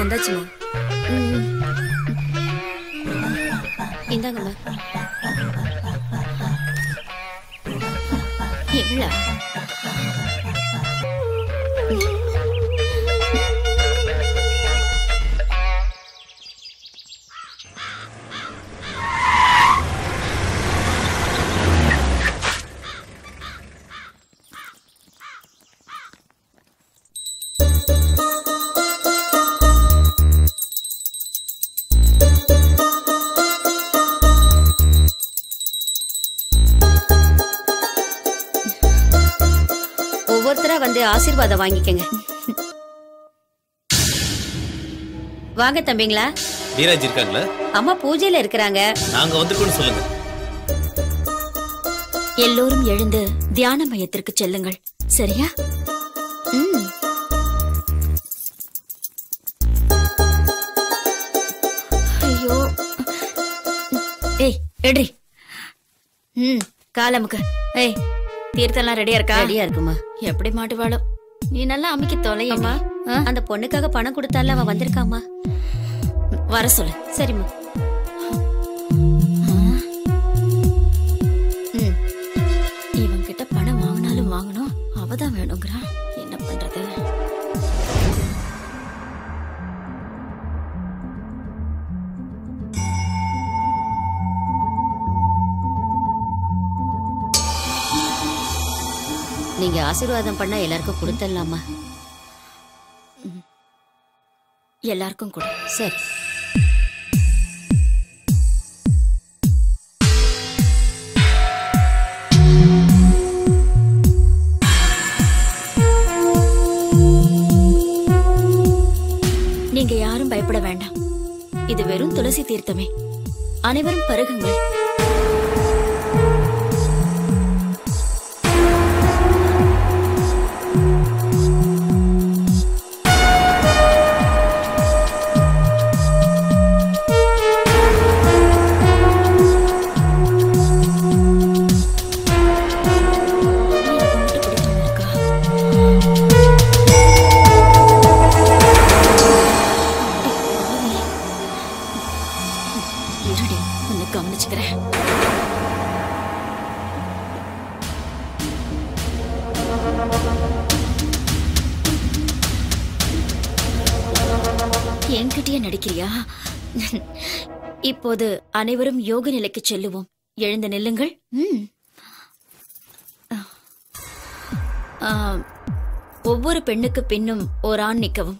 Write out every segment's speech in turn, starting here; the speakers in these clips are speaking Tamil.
வந்தாச்சுமா. இந்தாங்கம்மா. எவ்வளோ? ஒவ்வொருத்தரா வந்து ஆசீர்வாதம் வாங்கிக்கங்க. வாங்க தம்பிங்களா. வீராஜ் இருக்காங்களா? அம்மா பூஜையில இருக்கிறாங்க. நாங்க வந்துட்டோம்னு சொல்லுங்க. எல்லோரும் எழுந்து தியான மையத்திற்கு செல்லுங்கள். சரியா? ஐயோ. ஏய் எட்ரி. காலமுக்கு. ஏய் தீர்த்தெல்லாம் ரெடியா இருக்கா? ரெடியா இருக்குமா. எப்படி மாட்டுவாளோ. நீ நல்லா அமைக்க தொலையம்மா. அந்த பொண்ணுக்காக பணம் கொடுத்தால அவ வந்திருக்காமா. வர சொல்லு. சரிம்மா. இவன் கிட்ட பணம் வாங்கினாலும் வாங்கணும், அவதான் வேணுங்கிறான். என்ன பண்றது? நீங்க ஆசீர்வாதம் பண்ணா எல்லாருக்கும் கொடுத்துடலாமா? எல்லாருக்கும் கொடு. சரி. நீங்க யாரும் பயப்பட வேண்டாம். இது வெறும் துளசி தீர்த்தமே. அனைவரும் பருகுங்கள். என்கிட்டயே நடிக்கிறியா? இப்போது அனைவரும் யோக நிலைக்கு செல்லுவோம். எழுந்து நில்லுங்கள். ஒவ்வொரு பெண்ணுக்கு பின்னும் ஒரு ஆண் நிற்கவும்.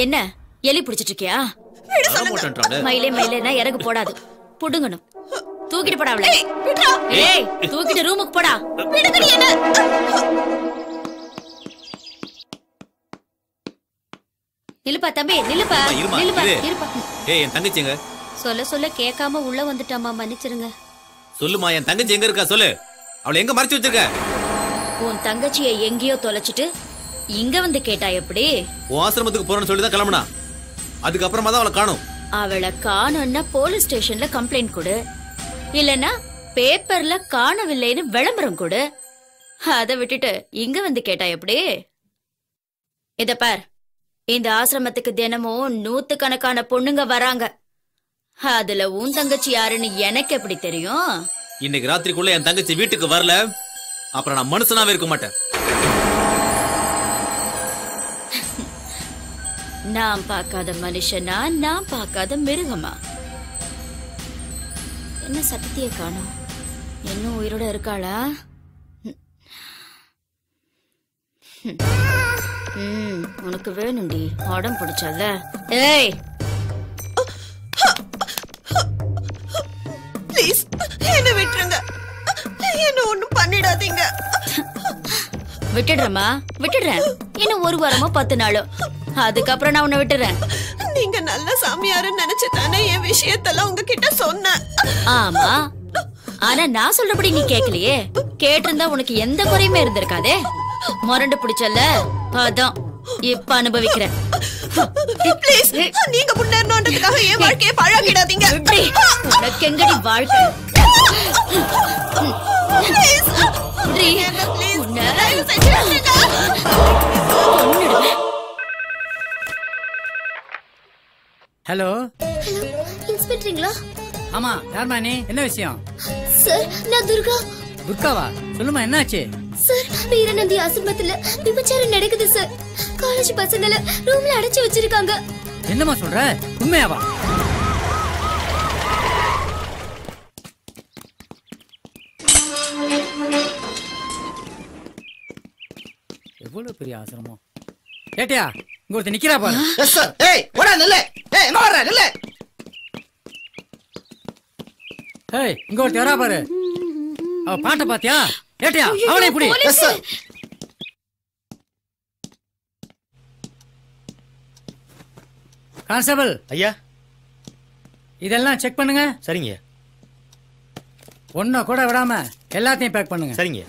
என்ன எலி பிடிச்சிட்டு இருக்கியா? மயிலே மயிலேனா இறகு போடாது, புடுங்கணும். தூக்கிட்டு போடா அவளை. ஏய் தூக்கிட்டு ரூமுக்கு போடா. நிலுப்பா தம்பி, நிலுப்பா நிலுப்பா இருப்பா. ஏய் என் தங்கச்சிங்க. சொல்ல சொல்ல கேட்காம உள்ள வந்துட்டாமா, மன்னிச்சிருங்க. சொல்லுமா, என் தங்கச்சி எங்க இருக்கா சொல்லு. அவளை எங்க மறைச்சு வச்சிருக்க? உன் தங்கச்சியை எங்கேயோ தொலைச்சிட்டு இங்க வந்து கேட்டா எப்படி? உன் ஆசிரமத்துக்கு போறேன்னு சொல்லி தான் கிளம்புனா. அதுக்கப்புறமா தான் அவளை காணும். அவளை காணும்னா போலீஸ் ஸ்டேஷன்ல கம்ப்ளைண்ட் கொடு, இல்லனா பேப்பர்ல காணவில்லைன்னு விளம்பரம் கொடு. அதை விட்டுட்டு இங்க வந்து கேட்டா எப்படி? இத பார், இந்த ஆசிரமத்துக்கு தினமும் 100கணக்கான பொண்ணுங்க வராங்க. அதுல உன் தங்கச்சி யாருன்னு எனக்கு எப்படி தெரியும்? இன்னைக்கு ராத்திரிக்குள்ள என் தங்கச்சி வீட்டுக்கு வரல, அப்புறம் நான் மனுஷனாவே இருக்க மாட்டேன். நான் பார்க்காத மனுஷனா, நான் பார்க்காத மிருகமா? என்ன சத்திய காணோம்? இன்னும் உயிரோட இருக்காளா? உனக்கு வேணும்டி, உடம்பு பிடிச்சல. ஏய் என்ன விட்டுருங்க, என்ன ஒண்ணும் பண்ணிடாதீங்க. விட்டுடுறேம்மா, விட்டுடுறேன். இன்னும் 1 வாரமோ 10 நாளோ, அதுக்கப்புறம் நான் உன்னை விட்டுறேன். நீங்க நல்ல சாமியாருன்னு நினைச்சுதானே என் விஷயத்தெல்லாம் உங்ககிட்ட சொன்னேன். ஆமா, ஆனா நான் சொல்றபடி நீ கேட்கலையே. கேட்டிருந்தா உனக்கு எந்த குறையுமே இருந்திருக்காதே. முரண்டு பிடிச்சல, அதான் இப்ப அனுபவிக்கிறேன். ப்ளீஸ், நீங்க முன்னேறணும்ன்றதுக்காக என் வாழ்க்கையை பாழாக்கிடாதீங்க. உனக்கு எங்கடி வாழ்க்கை? ஹலோ இன்ஸ்பெக்டருங்களா? ஆமா, யார்மா நீ? என்ன விஷயம்? சார், நான் துர்கா. துர்காவா? சொல்லுமா, என்னாச்சு? சார், வீரநந்தி ஆசிரமத்துல விபச்சாரம் நடக்குது சார். காலேஜ் பசங்களை ரூம்ல அடைச்சு வச்சிருக்காங்க. என்னமா சொல்ற? உண்மையாவா? எவ்வளவு பெரிய ஆசிரமம். ஏட்டியா, இங்க ஒருத்தர் நிக்கிறா பாரு. Yes sir. ஏய், ஓடா நில்லு. ஏய், எங்க வர்ற? நில்லு. ஏய், இங்க ஒருத்தர் வரா பாரு. அவ பாட்ட பாத்தியா? ஏட்டியா, அவளை இப்படி. Yes sir. கான்ஸ்டபிள் ஐயா, இதெல்லாம் செக் பண்ணுங்க. சரிங்க. ஒன்னும் கூட விடாம எல்லாத்தையும் பேக் பண்ணுங்க. சரிங்க.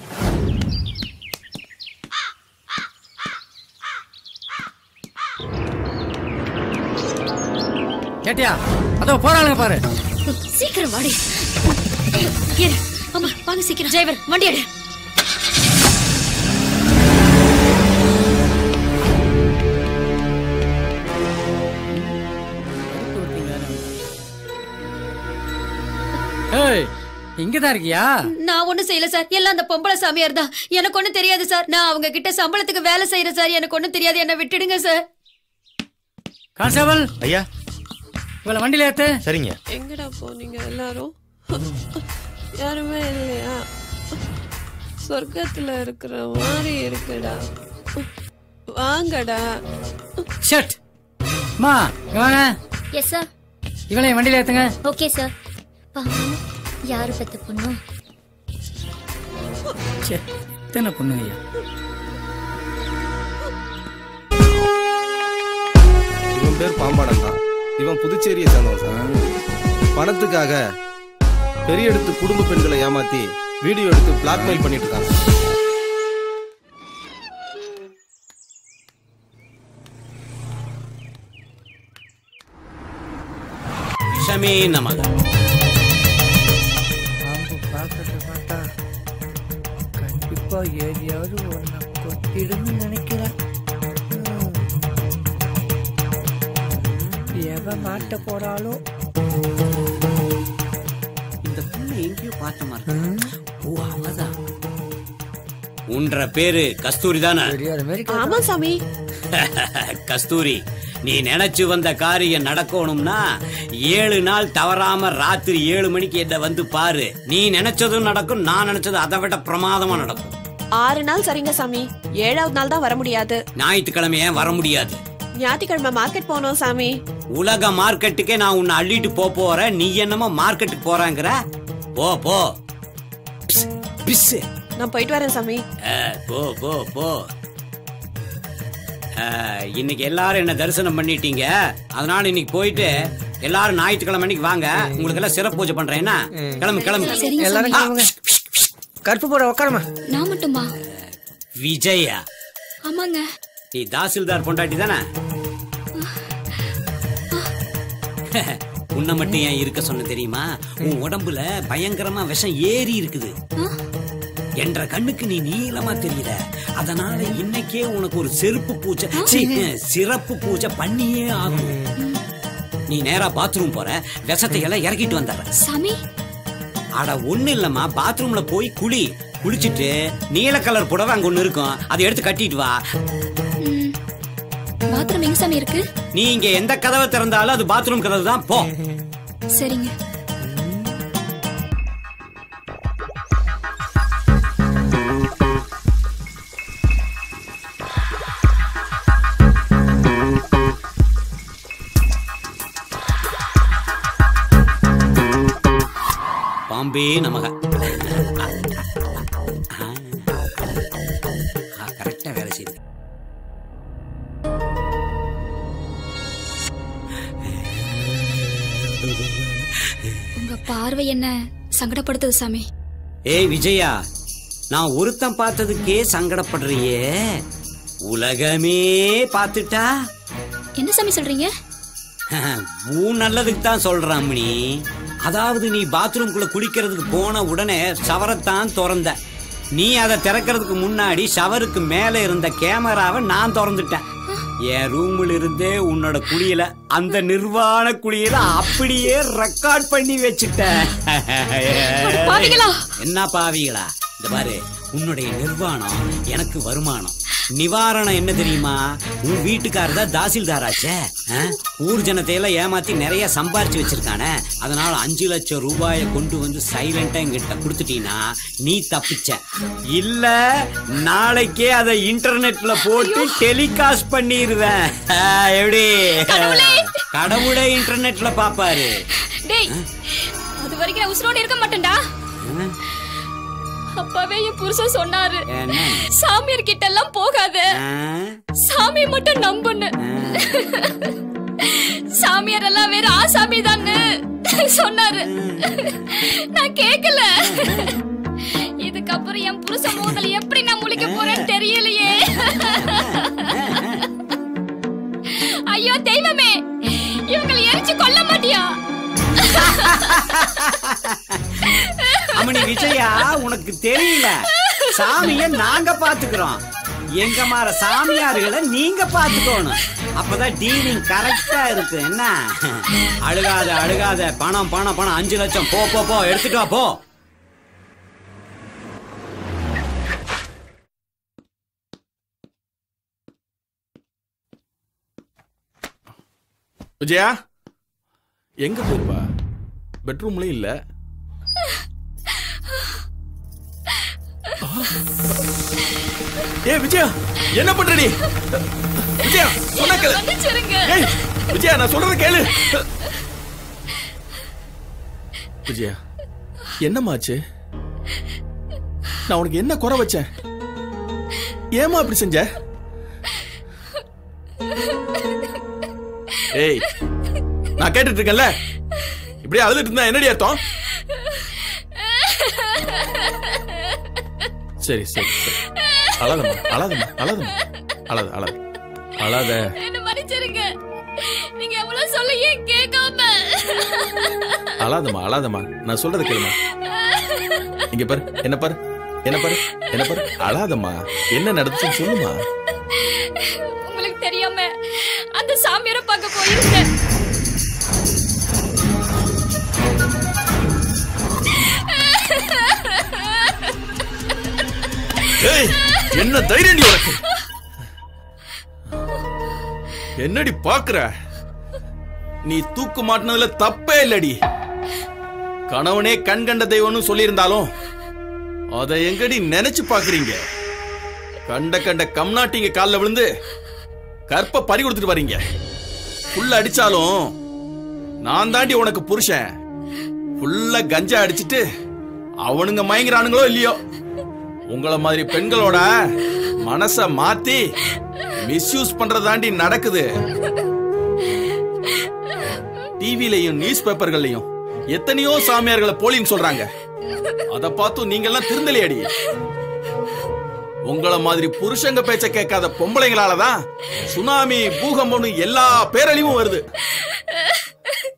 கேட்டியா, அதோ போறாளுங்க பாரு. சீக்கிரம் வாடி. ஆமா, வாங்க சீக்கிரம். டிரைவர், வண்டி எடு. இங்கதான் இருக்கியா? நான் ஒண்ணும் செய்யல சார், எல்லாம் அந்த பொம்பளை சாமியார் தான். எனக்கு ஒண்ணும் தெரியாது சார். நான் அவங்க கிட்ட சம்பளத்துக்கு வேலை செய்யறேன் சார். எனக்கு ஒண்ணும் தெரியாது, என்ன விட்டுடுங்க சார். கான்ஸ்டபிள் ஐயா, இவள வண்டியில ஏத்து. சரிங்க. எங்கடா போனீங்க எல்லாரும்? யாருமே இல்லையா? சொர்க்கத்துல இருக்கிற மாதிரி இருக்குடா. வாங்கடா. ஷட். மா, வாங்க. Yes sir. இவளை வண்டியில ஏத்துங்க. Okay sir. யாரு பெத்த பொண்ணு? எத்தனை பொண்ணுங்க? இவன் பேர் பாம்பாடன் தான். இவன் புதுச்சேரியை சேர்ந்தவன் சார். பணத்துக்காக பெரிய எடுத்து குடும்ப பெண்களை ஏமாத்தி வீடியோ எடுத்து பிளாக்மெயில் பண்ணிட்டு இருக்காங்க. விஷமே நமக. கண்டிப்பா ஏரியாவது ஒன்ன கொத்திடுன்னு நினைக்கிறேன். எவ மாட்ட போறாளோ? இந்த பொண்ணு எங்கேயோ பார்த்த மாதிரி. ஓ, அவதான். உன்ற பேரு கஸ்தூரி தானே? ஆமா சாமி. கஸ்தூரி, நீ நினைச்சு வந்த காரியம் நடக்கணும்னா 7 நாள் தவறாம ராத்திரி 7 மணிக்கு என்ன வந்து பாரு. நீ நினைச்சதும் நடக்கும், நான் நினைச்சது அதை விட பிரமாதமா நடக்கும். 6 நாள் சரிங்க சாமி. 7வது நாள் தான் வர முடியாது. ஞாயிற்றுக்கிழமை ஏன் வர முடியாது? ஞாயிற்றுக்கிழமை மார்க்கெட் போனோம் சாமி. உலக மார்க்கெட்டுக்கே நான் உன்னை அள்ளிட்டு போறேன். நீ என்னமோ மார்க்கெட்டுக்கு போறாங்கற? போ போ. நான் போயிட்டு வரேன் சாமி. போ போ போ. இன்னைக்கு எல்லாரும் என்ன தரிசனம் பண்ணிட்டீங்க. அதனால இன்னைக்கு போயிட்டு எல்லாரும் ஞாயிற்றுக்கிழமை அன்னைக்கு வாங்க. உங்களுக்கு எல்லாம் சிறப்பு பூஜை பண்றேன். என்ன? கிளம்பு கிளம்பு. எல்லாரும் கிளம்புங்க. கருப்பு போட உட்காருமா. நான் மட்டுமா? விஜயா? ஆமாங்க. நீ தாசில்தார் பொண்டாட்டி தானே? உன்னை மட்டும் ஏன் இருக்க சொன்ன தெரியுமா? உன் உடம்புல பயங்கரமா விஷம் ஏறி இருக்குது. என்ற கண்ணுக்கு நீ நீளமா தெரியல. அதனால இன்னைக்கே உனக்கு ஒரு செருப்பு பூஜை, சிறப்பு பூஜை பண்ணியே ஆகும். நீ நேரா பாத்ரூம் போற, விஷத்தை எல்லாம் இறக்கிட்டு வந்துடுற. சாமி, அட ஒண்ணு இல்லம்மா, பாத்ரூம்ல போய் குளிச்சிட்டு நீல கலர் புடவை அங்க ஒண்ணு இருக்கும், அதை எடுத்து கட்டிட்டு வா. பாத்ரூம் எங்க சாமி இருக்கு? நீ இங்க எந்த கதவை திறந்தாலும் அது பாத்ரூம் கதவு தான். போ. சரிங்க. பாம்பே நமக. கரெக்டா வேலை செய்யுது. உங்க பார்வை என்ன சங்கடப்படுத்துது சாமி. ஏய் விஜயா, நான் ஒருத்தன் பார்த்ததுக்கே சங்கடப்படுறியே, உலகமே பார்த்துட்டா? என்ன சாமி சொல்றீங்க? உன் நல்லதுக்கு தான் சொல்றான் அம்மணி. அதாவது நீ பாத்ரூம்குள்ள குளிக்கிறதுக்கு போன உடனே ஷவரைத்தான் திறந்த. நீ அதை திறக்கிறதுக்கு முன்னாடி ஷவருக்கு மேல இருந்த கேமராவை நான் திறந்துட்டேன். என் ரூம்ல இருந்தே உன்னோட குளியல, அந்த நிர்வாண குளியல அப்படியே ரெக்கார்ட் பண்ணி வச்சுட்டேன். என்ன பாவிகளா? இந்த பாரு, உன்னுடைய நிர்வாணம் எனக்கு வருமானம். நிவாரணம் என்ன தெரியுமா? உன் வீட்டுக்காரர் தான் தாசில்தாராச்சே. ஊர் ஜனத்தையெல்லாம் ஏமாத்தி நிறைய சம்பாரிச்சு வச்சிருக்கானே. அதனால 5 லட்சம் ரூபாயை கொண்டு வந்து சைலண்டா என்கிட்ட கொடுத்துட்டீங்கன்னா நீ தப்பிச்ச. இல்ல நாளைக்கே அதை இன்டர்நெட்ல போட்டு டெலிகாஸ்ட் பண்ணிடுவேன். எப்படி? கடவுளே இன்டர்நெட்ல பாப்பாரு. அது வரைக்கும் நான் உசுரோட இருக்க மாட்டேன்டா. அப்பாவே என் புருஷன் சொன்னாரு, சாமியார் கிட்ட எல்லாம் போகாத, சாமி மட்டும் நம்புன்னு. சாமியார் எல்லாம் வேற ஆசாமி தான்னு சொன்னாரு. நான் கேக்கல. இதுக்கப்புறம் என் புருஷன் மோதல் எப்படி நான் முழிக்க போறேன்னு தெரியலையே. ஐயோ தெய்வமே, இவங்களை எரிச்சு கொல்ல மாட்டியா? அம்மணி விஜயா, உனக்கு தெரியல, சாமிய நாங்க பாத்துக்கிறோம். எங்க மாற சாமியார்களை நீங்க பாத்துக்கணும். அப்பதான் டீலிங் கரெக்டா இருக்கு. என்ன அழுகாத அழுகாத. பணம் பணம் பணம் 5 லட்சம். போ போ போ, எடுத்துட்டு வா போ. விஜயா எங்க போயிருப்பா? பெட்ரூம்லயும் இல்ல. ஏ விஜயா, என்ன பண்ற நீ? விஜயா சொன்னா கேளு. ஏய் விஜயா, நான் சொல்றத கேளு. விஜயா, என்னமாச்சு? நான் உனக்கு என்ன குறை வச்சேன்? ஏமா அப்படி செஞ்ச? ஏய், நான் கேட்டுட்டு இருக்கேன்ல, இப்படியே அழுதுட்டு இருந்தா என்னடி அர்த்தம்? சரி சரி சரி, அழாதம்மா அழாதம்மா அழாதம்மா, அழாத அழாத அழாத. என்ன மன்னிச்சிருங்க, நீங்க எவ்வளவு சொல்ல ஏன் கேட்காம? அழாதம்மா அழாதம்மா, நான் சொல்றத கேளுமா. இங்க பாரு, என்ன பாரு, என்ன பாரு, என்ன பாரு, அழாதம்மா. என்ன நடந்துச்சுன்னு சொல்லுமா. உங்களுக்கு தெரியாம அந்த சாமியாரை பார்க்க போயிருந்தேன். ஏய், என்ன தைரியம் உனக்கு? என்னடி பாக்குற? நீ தூக்கு மாட்டினதுல தப்பே இல்லடி. கணவனே கண் கண்ட தெய்வம்னு சொல்லியிருந்தாலும் அதை எங்கடி நினைச்சு பாக்குறீங்க? கண்ட கண்ட கம்நாட்டிங்க காலில் விழுந்து கற்ப பறி கொடுத்துட்டு வரீங்க. புல்ல அடிச்சாலும் நான் தாண்டி உனக்கு புருஷன். புல்ல கஞ்சா அடிச்சிட்டு அவனுங்க மயங்குறானுங்களோ இல்லையோ, உங்களை மாதிரி பெண்களோட மனச மாத்தி மிஸ்யூஸ் பண்றதாண்டி நடக்குது. டிவிலையும் நியூஸ் பேப்பர்கள்லயும் எத்தனையோ சாமியார்களை போலின்னு சொல்றாங்க. அத பார்த்து நீங்க எல்லாம் திருந்தலையடி. உங்களை மாதிரி புருஷங்க பேச்ச கேட்காத பொம்பளைங்களாலதான் சுனாமி, பூகம்பம்னு எல்லா பேரழிவும் வருது.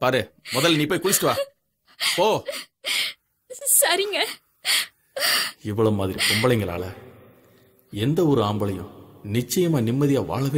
பாரு, முதல்ல நீ போய் குளிச்சுட்டு வா போ. சரிங்க. இவ்வளவு மாதிரி பொம்பளைங்களால எந்த ஒரு ஆம்பளையும் நிச்சயமா நிம்மதியா வாழவே